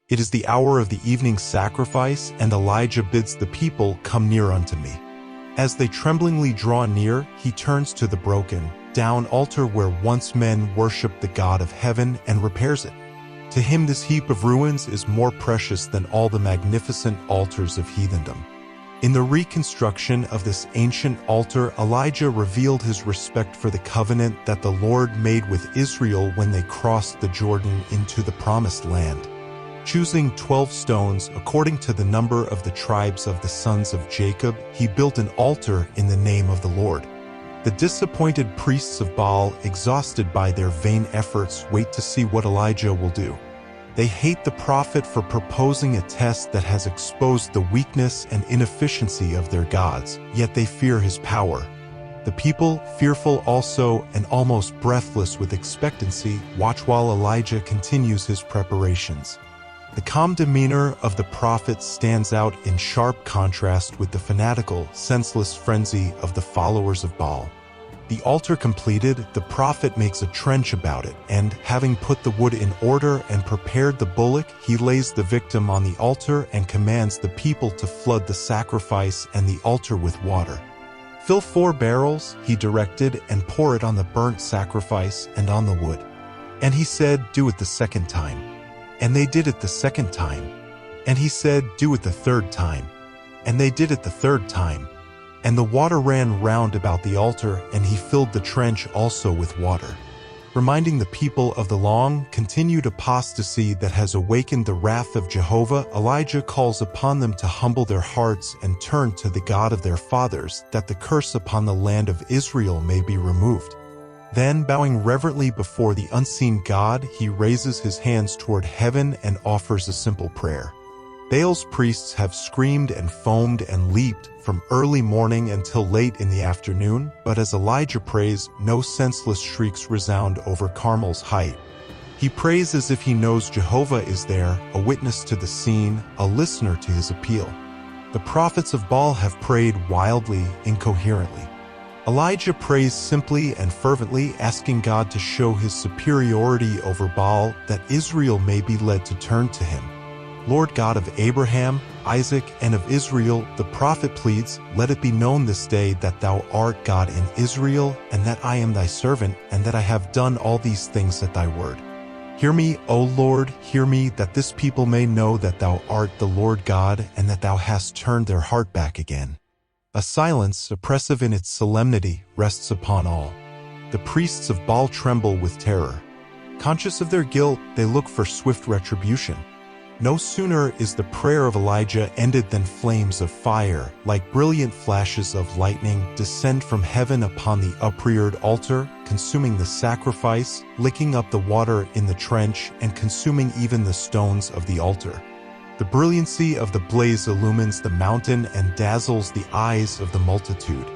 It is the hour of the evening sacrifice, and Elijah bids the people come near unto me. As they tremblingly draw near, he turns to the broken down altar where once men worshipped the God of heaven and repairs it. To him this heap of ruins is more precious than all the magnificent altars of heathendom. In the reconstruction of this ancient altar, Elijah revealed his respect for the covenant that the Lord made with Israel when they crossed the Jordan into the Promised Land. Choosing 12 stones according to the number of the tribes of the sons of Jacob, he built an altar in the name of the Lord. The disappointed priests of Baal, exhausted by their vain efforts, wait to see what Elijah will do. They hate the prophet for proposing a test that has exposed the weakness and inefficiency of their gods, yet they fear his power. The people, fearful also and almost breathless with expectancy, watch while Elijah continues his preparations. The calm demeanor of the prophet stands out in sharp contrast with the fanatical, senseless frenzy of the followers of Baal. The altar completed, the prophet makes a trench about it, and, having put the wood in order and prepared the bullock, he lays the victim on the altar and commands the people to flood the sacrifice and the altar with water. Fill 4 barrels, he directed, and pour it on the burnt sacrifice and on the wood. And he said, do it the second time. And they did it the second time. And he said, do it the third time. And they did it the third time. And the water ran round about the altar, and he filled the trench also with water. Reminding the people of the long, continued apostasy that has awakened the wrath of Jehovah, Elijah calls upon them to humble their hearts and turn to the God of their fathers, that the curse upon the land of Israel may be removed. Then, bowing reverently before the unseen God, he raises his hands toward heaven and offers a simple prayer. Baal's priests have screamed and foamed and leaped from early morning until late in the afternoon, but as Elijah prays, no senseless shrieks resound over Carmel's height. He prays as if he knows Jehovah is there, a witness to the scene, a listener to his appeal. The prophets of Baal have prayed wildly, incoherently. Elijah prays simply and fervently, asking God to show his superiority over Baal, that Israel may be led to turn to him. Lord God of Abraham, Isaac, and of Israel, the prophet pleads, let it be known this day that thou art God in Israel, and that I am thy servant, and that I have done all these things at thy word. Hear me, O Lord, hear me, that this people may know that thou art the Lord God, and that thou hast turned their heart back again. A silence, oppressive in its solemnity, rests upon all. The priests of Baal tremble with terror. Conscious of their guilt, they look for swift retribution. No sooner is the prayer of Elijah ended than flames of fire, like brilliant flashes of lightning, descend from heaven upon the upreared altar, consuming the sacrifice, licking up the water in the trench, and consuming even the stones of the altar. The brilliancy of the blaze illumines the mountain and dazzles the eyes of the multitude.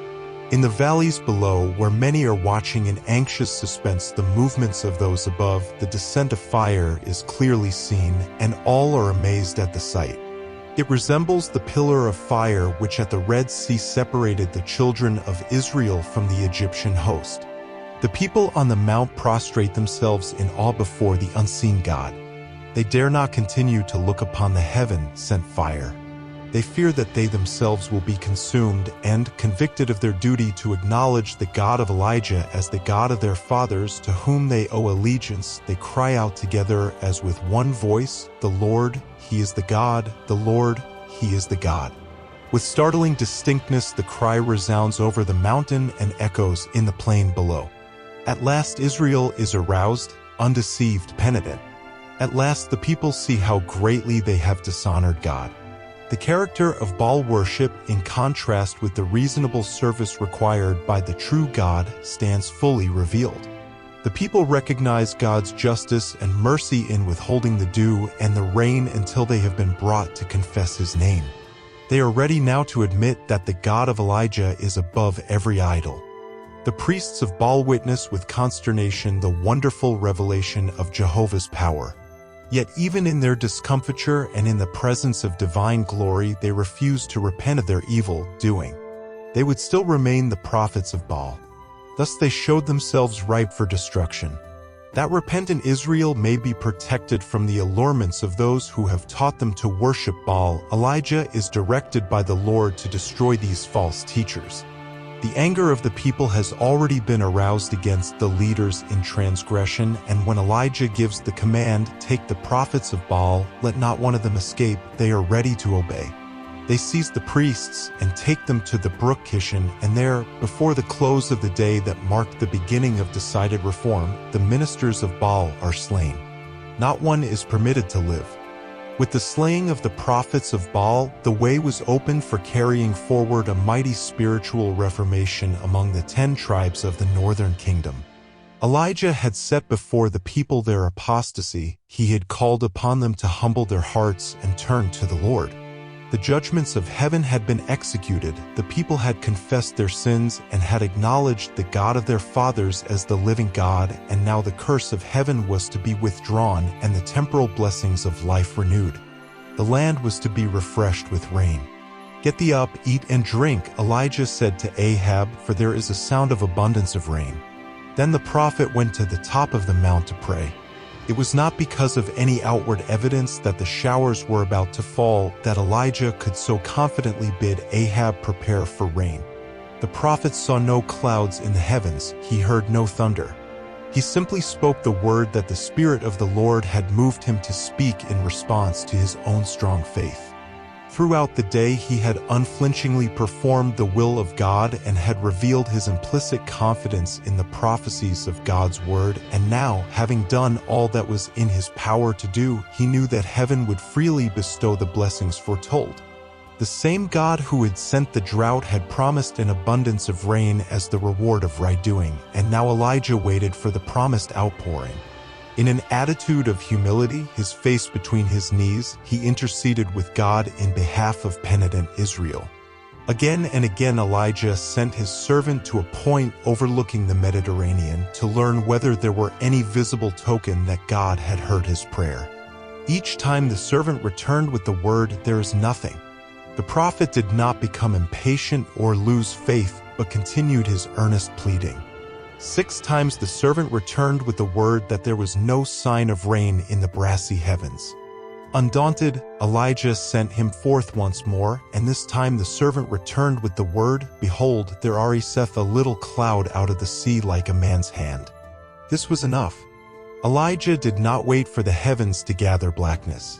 In the valleys below, where many are watching in anxious suspense the movements of those above, the descent of fire is clearly seen, and all are amazed at the sight. It resembles the pillar of fire which at the Red Sea separated the children of Israel from the Egyptian host. The people on the mount prostrate themselves in awe before the unseen God. They dare not continue to look upon the heaven-sent fire. They fear that they themselves will be consumed, and, convicted of their duty to acknowledge the God of Elijah as the God of their fathers to whom they owe allegiance, they cry out together as with one voice, "The Lord, He is the God, the Lord, He is the God." With startling distinctness the cry resounds over the mountain and echoes in the plain below. At last Israel is aroused, undeceived, penitent. At last the people see how greatly they have dishonored God. The character of Baal worship, in contrast with the reasonable service required by the true God, stands fully revealed. The people recognize God's justice and mercy in withholding the dew and the rain until they have been brought to confess His name. They are ready now to admit that the God of Elijah is above every idol. The priests of Baal witness with consternation the wonderful revelation of Jehovah's power. Yet even in their discomfiture and in the presence of divine glory, they refuse to repent of their evil doing. They would still remain the prophets of Baal. Thus they showed themselves ripe for destruction. that repentant Israel may be protected from the allurements of those who have taught them to worship Baal, Elijah is directed by the Lord to destroy these false teachers. The anger of the people has already been aroused against the leaders in transgression, and when Elijah gives the command, "Take the prophets of Baal, let not one of them escape," they are ready to obey. They seize the priests and take them to the brook Kishon, and there, before the close of the day that marked the beginning of decided reform, the ministers of Baal are slain. Not one is permitted to live. With the slaying of the prophets of Baal, the way was opened for carrying forward a mighty spiritual reformation among the 10 tribes of the northern kingdom. Elijah had set before the people their apostasy. He had called upon them to humble their hearts and turn to the Lord. The judgments of heaven had been executed, the people had confessed their sins and had acknowledged the God of their fathers as the living God, and now the curse of heaven was to be withdrawn and the temporal blessings of life renewed. The land was to be refreshed with rain. "Get thee up, eat and drink," Elijah said to Ahab, "for there is a sound of abundance of rain." Then the prophet went to the top of the mount to pray. It was not because of any outward evidence that the showers were about to fall that Elijah could so confidently bid Ahab prepare for rain. The prophet saw no clouds in the heavens, he heard no thunder. He simply spoke the word that the Spirit of the Lord had moved him to speak in response to his own strong faith. Throughout the day he had unflinchingly performed the will of God and had revealed his implicit confidence in the prophecies of God's word, and now, having done all that was in his power to do, he knew that heaven would freely bestow the blessings foretold. The same God who had sent the drought had promised an abundance of rain as the reward of right doing, and now Elijah waited for the promised outpouring. In an attitude of humility, his face between his knees, he interceded with God in behalf of penitent Israel. Again and again Elijah sent his servant to a point overlooking the Mediterranean to learn whether there were any visible token that God had heard his prayer. Each time the servant returned with the word, "There is nothing." The prophet did not become impatient or lose faith, but continued his earnest pleading. 6 times the servant returned with the word that there was no sign of rain in the brassy heavens. Undaunted, Elijah sent him forth once more, and this time the servant returned with the word, "Behold, there ariseth a little cloud out of the sea like a man's hand." This was enough. Elijah did not wait for the heavens to gather blackness.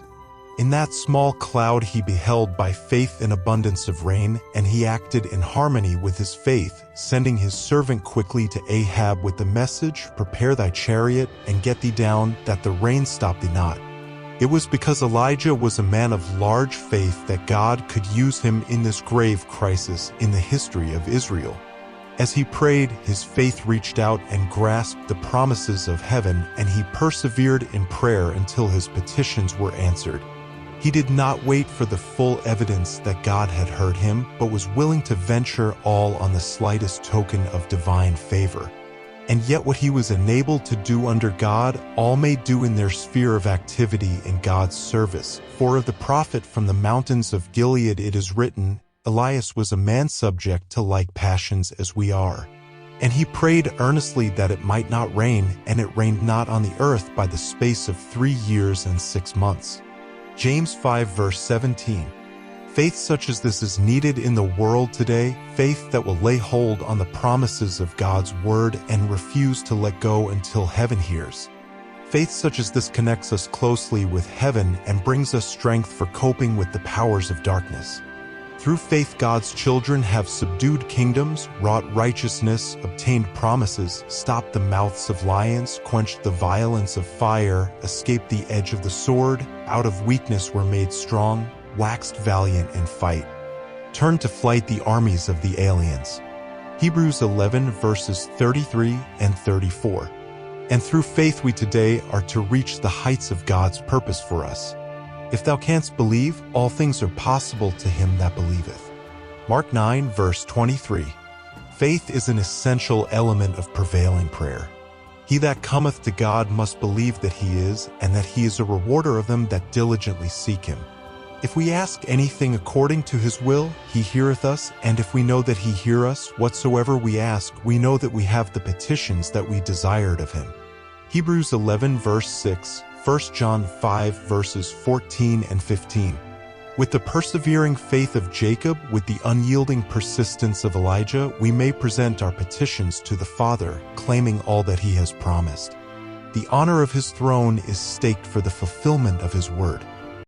In that small cloud he beheld by faith an abundance of rain, and he acted in harmony with his faith, sending his servant quickly to Ahab with the message, "Prepare thy chariot, and get thee down, that the rain stop thee not." It was because Elijah was a man of large faith that God could use him in this grave crisis in the history of Israel. As he prayed, his faith reached out and grasped the promises of heaven, and he persevered in prayer until his petitions were answered. He did not wait for the full evidence that God had heard him, but was willing to venture all on the slightest token of divine favor. And yet what he was enabled to do under God, all may do in their sphere of activity in God's service. For of the prophet from the mountains of Gilead it is written, "Elias was a man subject to like passions as we are. And he prayed earnestly that it might not rain, and it rained not on the earth by the space of 3 years and 6 months." James 5 verse 17. Faith such as this is needed in the world today, faith that will lay hold on the promises of God's word and refuse to let go until heaven hears. Faith such as this connects us closely with heaven and brings us strength for coping with the powers of darkness. Through faith God's children have subdued kingdoms, wrought righteousness, obtained promises, stopped the mouths of lions, quenched the violence of fire, escaped the edge of the sword, out of weakness were made strong, waxed valiant in fight, turned to flight the armies of the aliens. Hebrews 11 verses 33 and 34. And through faith we today are to reach the heights of God's purpose for us. If thou canst believe, all things are possible to him that believeth. Mark 9 verse 23. Faith is an essential element of prevailing prayer. He that cometh to God must believe that he is, and that he is a rewarder of them that diligently seek him. If we ask anything according to his will, he heareth us, and if we know that he hear us, whatsoever we ask, we know that we have the petitions that we desired of him. Hebrews 11 verse 6, 1 John 5 verses 14 and 15. With the persevering faith of Jacob, with the unyielding persistence of Elijah, we may present our petitions to the Father, claiming all that he has promised. The honor of his throne is staked for the fulfillment of his word.